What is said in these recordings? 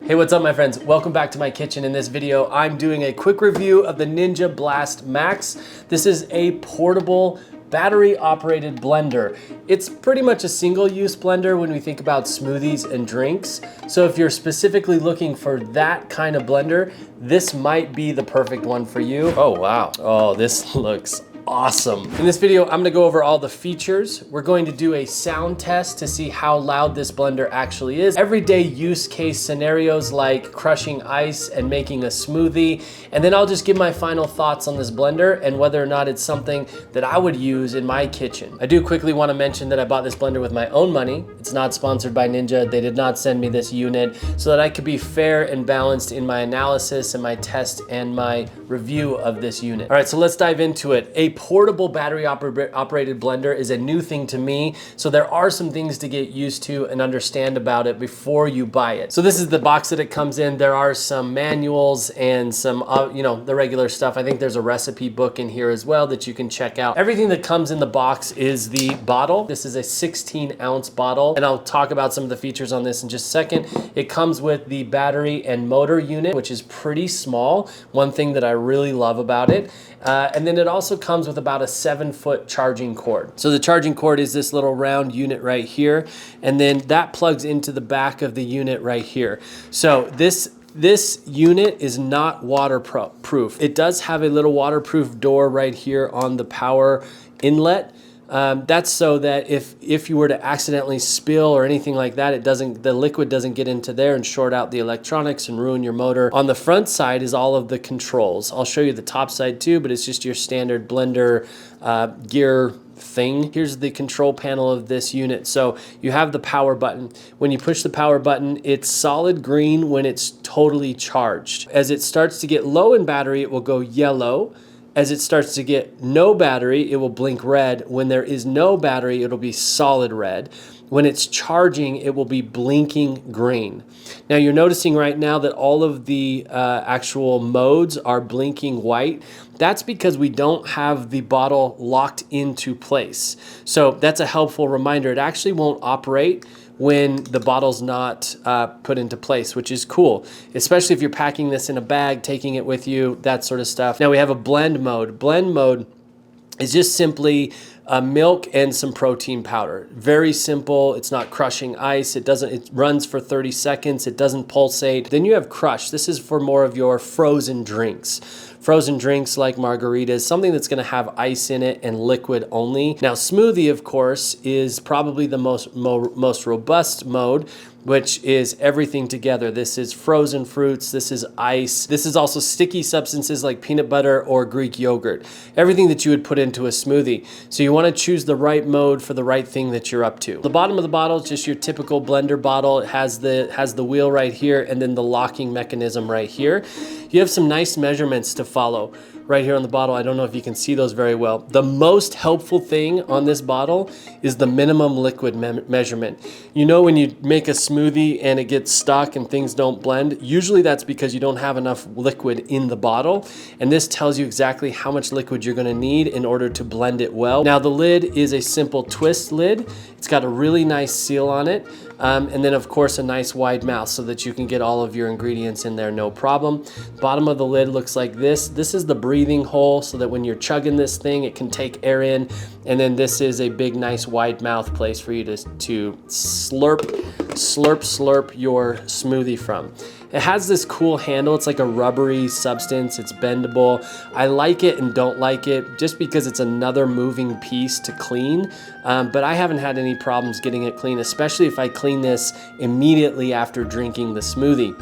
Hey, what's up my friends? Welcome back to my kitchen. In this video, I'm doing a quick review of the Ninja Blast Max. This is a portable battery operated blender. It's pretty much a single use blender when we think about smoothies and drinks. So if you're specifically looking for that kind of blender, this might be the perfect one for you. Oh, wow. Oh, this looks awesome. In this video, I'm gonna go over all the features. We're going to do a sound test to see how loud this blender actually is. Everyday use case scenarios like crushing ice and making a smoothie. And then I'll just give my final thoughts on this blender and whether or not it's something that I would use in my kitchen. I do quickly wanna mention that I bought this blender with my own money. It's not sponsored by Ninja. They did not send me this unit so that I could be fair and balanced in my analysis and my test and my review of this unit. All right, so let's dive into it. A portable battery operated blender is a new thing to me, so there are some things to get used to and understand about it before you buy it. So this is the box that it comes in. There are some manuals and some, the regular stuff. I think there's a recipe book in here as well that you can check out. Everything that comes in the box is the bottle. This is a 16-ounce bottle, and I'll talk about some of the features on this in just a second. It comes with the battery and motor unit, which is pretty small. One thing that I really love about it. And then it also comes with about a 7-foot charging cord. So the charging cord is this little round unit right here, and then that plugs into the back of the unit right here. So this unit is not waterproof. It does have a little waterproof door right here on the power inlet. That's so that if you were to accidentally spill or anything like that, the liquid doesn't get into there and short out the electronics and ruin your motor. On the front side is all of the controls. I'll show you the top side too, but it's just your standard blender gear thing. Here's the control panel of this unit. So you have the power button. When you push the power button, it's solid green when it's totally charged. As it starts to get low in battery, it will go yellow. As it starts to get no battery, it will blink red. When there is no battery, it'll be solid red. When it's charging, it will be blinking green. Now you're noticing right now that all of the actual modes are blinking white. That's because we don't have the bottle locked into place. So that's a helpful reminder. It actually won't operate when the bottle's not put into place, which is cool, especially if you're packing this in a bag, taking it with you, that sort of stuff. Now we have a blend mode. Blend mode is just simply milk and some protein powder. Very simple. It's not crushing ice. It runs for 30 seconds. It doesn't pulsate. Then you have crush. This is for more of your frozen drinks. Frozen drinks like margaritas, something that's gonna have ice in it and liquid only. Now smoothie, of course, is probably the most robust mode, which is everything together. This is frozen fruits, this is ice, this is also sticky substances like peanut butter or Greek yogurt. Everything that you would put into a smoothie. So you wanna choose the right mode for the right thing that you're up to. The bottom of the bottle is just your typical blender bottle. It has the wheel right here and then the locking mechanism right here. You have some nice measurements to follow right here on the bottle. I don't know if you can see those very well. The most helpful thing on this bottle is the minimum liquid measurement. You know when you make a smoothie and it gets stuck and things don't blend, usually that's because you don't have enough liquid in the bottle. And this tells you exactly how much liquid you're gonna need in order to blend it well. Now the lid is a simple twist lid. It's got a really nice seal on it. And then of course a nice wide mouth so that you can get all of your ingredients in there no problem. Bottom of the lid looks like this. This is the breathing hole so that when you're chugging this thing, it can take air in. And then this is a big, nice wide mouth place for you to slurp your smoothie from. It has this cool handle. It's like a rubbery substance. It's bendable. I like it and don't like it just because it's another moving piece to clean. But I haven't had any problems getting it clean, especially if I clean this immediately after drinking the smoothie.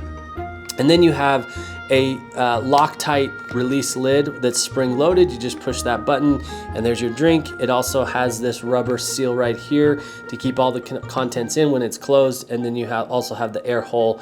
And then you have a Loctite release lid that's spring loaded. You just push that button and there's your drink. It also has this rubber seal right here to keep all the contents in when it's closed. And then you also have the air hole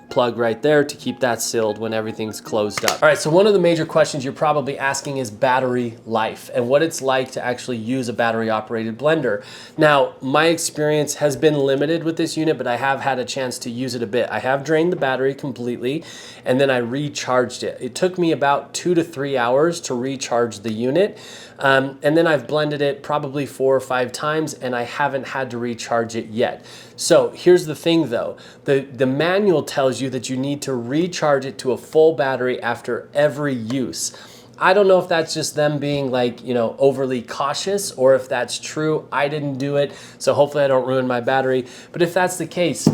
plug right there to keep that sealed when everything's closed up. All right, so one of the major questions you're probably asking is battery life and what it's like to actually use a battery operated blender. Now, my experience has been limited with this unit, but I have had a chance to use it a bit. I have drained the battery completely and then I recharged it. It took me about 2 to 3 hours to recharge the unit. And then I've blended it probably 4 or 5 times and I haven't had to recharge it yet. So here's the thing though, the manual tells you that you need to recharge it to a full battery after every use. I don't know if that's just them being like, you know, overly cautious, or if that's true. I didn't do it, so hopefully I don't ruin my battery. But if that's the case,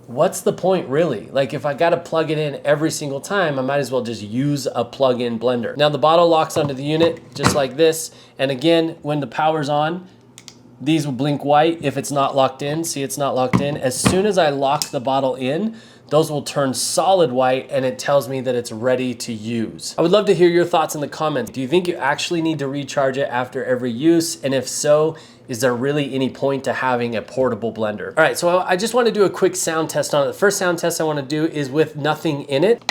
what's the point really? Like if I gotta plug it in every single time, I might as well just use a plug-in blender. Now the bottle locks onto the unit just like this. And again, when the power's on, these will blink white if it's not locked in. See, it's not locked in. As soon as I lock the bottle in, those will turn solid white and it tells me that it's ready to use. I would love to hear your thoughts in the comments. Do you think you actually need to recharge it after every use? And if so, is there really any point to having a portable blender? All right, so I just want to do a quick sound test on it. The first sound test I want to do is with nothing in it.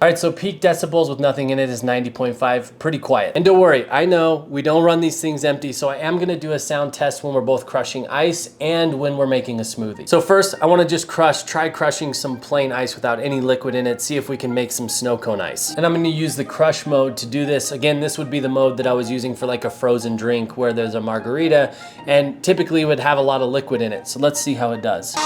All right, so peak decibels with nothing in it is 90.5, pretty quiet. And don't worry, I know we don't run these things empty, so I am gonna do a sound test when we're both crushing ice and when we're making a smoothie. So first, I wanna just try crushing some plain ice without any liquid in it, see if we can make some snow cone ice. And I'm gonna use the crush mode to do this. Again, this would be the mode that I was using for like a frozen drink where there's a margarita, and typically it would have a lot of liquid in it. So let's see how it does.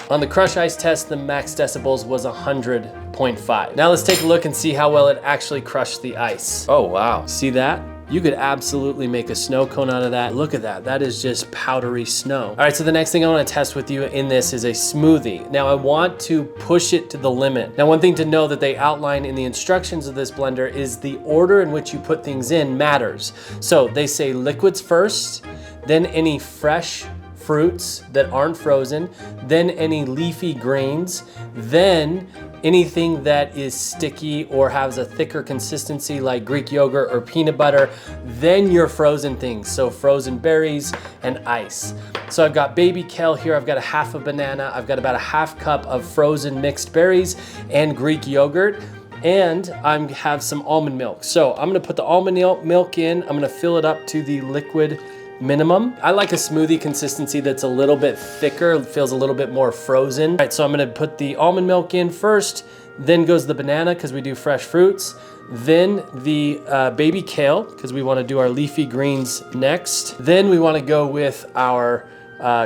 On the crush ice test, the max decibels was 100.5. Now let's take a look and see how well it actually crushed the ice. Oh wow, see that? You could absolutely make a snow cone out of that. Look at that, that is just powdery snow. All right, so the next thing I wanna test with you in this is a smoothie. Now I want to push it to the limit. Now one thing to know that they outline in the instructions of this blender is the order in which you put things in matters. So they say liquids first, then any fresh fruits that aren't frozen, then any leafy grains, then anything that is sticky or has a thicker consistency like Greek yogurt or peanut butter, then your frozen things, so frozen berries and ice. So I've got baby kale here, I've got a half a banana, I've got about a half cup of frozen mixed berries and Greek yogurt, and I have some almond milk. So I'm gonna put the almond milk in, I'm gonna fill it up to the liquid minimum. I like a smoothie consistency that's a little bit thicker, feels a little bit more frozen. All right, so I'm gonna put the almond milk in first, then goes the banana because we do fresh fruits, then the baby kale because we wanna do our leafy greens next. Then we wanna go with our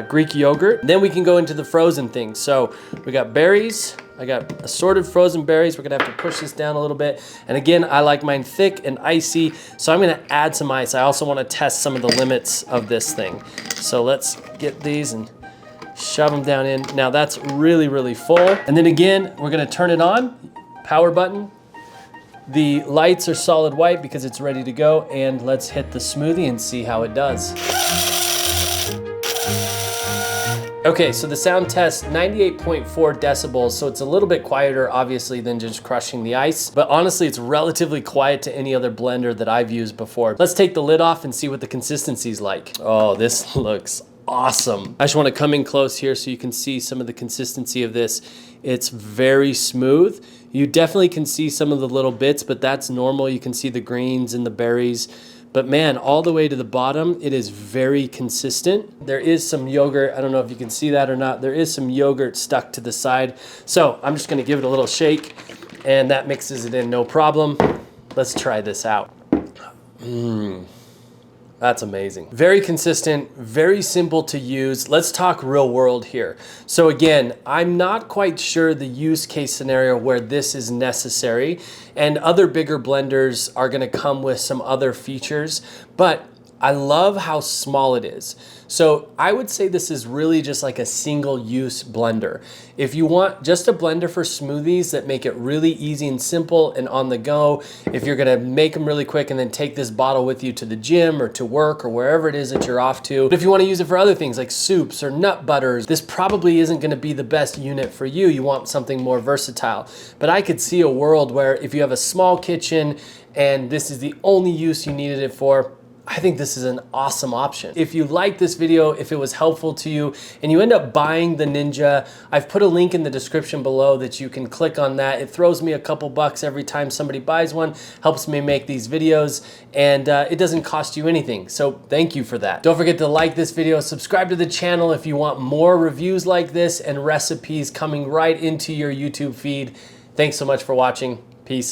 Greek yogurt. Then we can go into the frozen things. So we got berries, I got assorted frozen berries. We're gonna have to push this down a little bit. And again, I like mine thick and icy, so I'm gonna add some ice. I also wanna test some of the limits of this thing. So let's get these and shove them down in. Now that's really, really full. And then again, we're gonna turn it on, power button. The lights are solid white because it's ready to go. And let's hit the smoothie and see how it does. Okay, so the sound test, 98.4 decibels, so it's a little bit quieter, obviously, than just crushing the ice. But honestly, it's relatively quiet to any other blender that I've used before. Let's take the lid off and see what the consistency's like. Oh, this looks awesome. I just wanna come in close here so you can see some of the consistency of this. It's very smooth. You definitely can see some of the little bits, but that's normal. You can see the greens and the berries. But man, all the way to the bottom, it is very consistent. There is some yogurt, I don't know if you can see that or not, there is some yogurt stuck to the side. So I'm just gonna give it a little shake and that mixes it in no problem. Let's try this out. That's amazing. Very consistent, very simple to use. Let's talk real world here. So again, I'm not quite sure the use case scenario where this is necessary, and other bigger blenders are gonna come with some other features, but I love how small it is. So I would say this is really just like a single use blender. If you want just a blender for smoothies that make it really easy and simple and on the go, if you're gonna make them really quick and then take this bottle with you to the gym or to work or wherever it is that you're off to. But if you wanna use it for other things like soups or nut butters, this probably isn't gonna be the best unit for you. You want something more versatile. But I could see a world where if you have a small kitchen and this is the only use you needed it for, I think this is an awesome option. If you like this video, if it was helpful to you, and you end up buying the Ninja, I've put a link in the description below that you can click on that. It throws me a couple bucks every time somebody buys one, helps me make these videos, and it doesn't cost you anything. So thank you for that. Don't forget to like this video, subscribe to the channel if you want more reviews like this and recipes coming right into your YouTube feed. Thanks so much for watching. Peace.